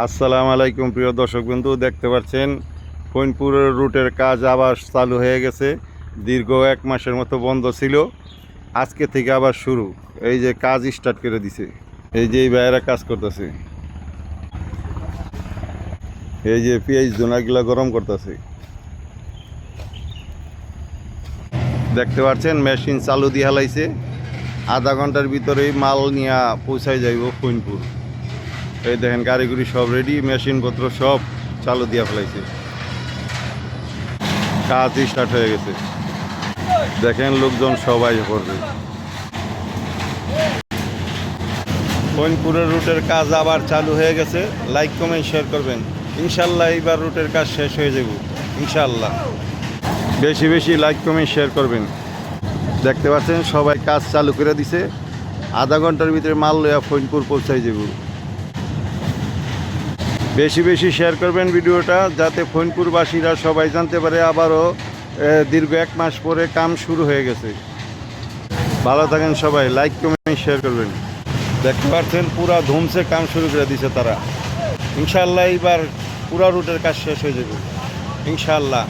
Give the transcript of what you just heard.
আসসালামু আলাইকুম প্রিয় দর্শকবৃন্দু, দেখতে পাচ্ছেন ফইনপুরের রুটের কাজ আবার চালু হয়ে গেছে। দীর্ঘ 1 মাসের মতো বন্ধ ছিল, আজকে থেকে আবার শুরু। এই যে কাজ স্টার্ট করে দিছে, এই যে এই ভাইয়েরা কাজ করতেছে, এই যে পেঁয়াজ দোনাগুলা গরম করতেছে। দেখতে পাচ্ছেন মেশিন চালু দিয়ে হালাইছে, আধা ঘন্টার ভিতরেই মাল নিয়ে পৌঁছায় যাইব ফইনপুর। এই দেখেন গাড়িগুড়ি সব রেডি, মেশিনপত্র সব চালু দিয়ে ফেলাইছে, কাজ স্টার্ট হয়ে গেছে। দেখেন লোকজন সবাই করবে। ফইনপুরের রুটের কাজ আবার চালু হয়ে গেছে। লাইক কমেন্ট শেয়ার করবেন, ইনশাল্লাহ এইবার রুটের কাজ শেষ হয়ে যাব ইনশাল্লাহ। বেশি বেশি লাইক কমেন্ট শেয়ার করবেন। দেখতে পাচ্ছেন সবাই কাজ চালু করে দিছে, আধা ঘন্টার ভিতরে মাল লইয়া ফইনপুর পৌঁছাই যাব। বেশি বেশি শেয়ার করবেন ভিডিওটা, যাতে ফইনপুরবাসীরা সবাই জানতে পারে আবারও দীর্ঘ 1 মাস পরে কাম শুরু হয়ে গেছে। ভালো থাকেন সবাই, লাইক কমেন্ট শেয়ার করবেন। দেখতে পাচ্ছেন পুরা ধুমসে কাম শুরু করে দিছে তারা। ইনশাআল্লাহ এইবার পুরা রুটের কাজ শেষ হয়ে যাবে ইনশাআল্লাহ।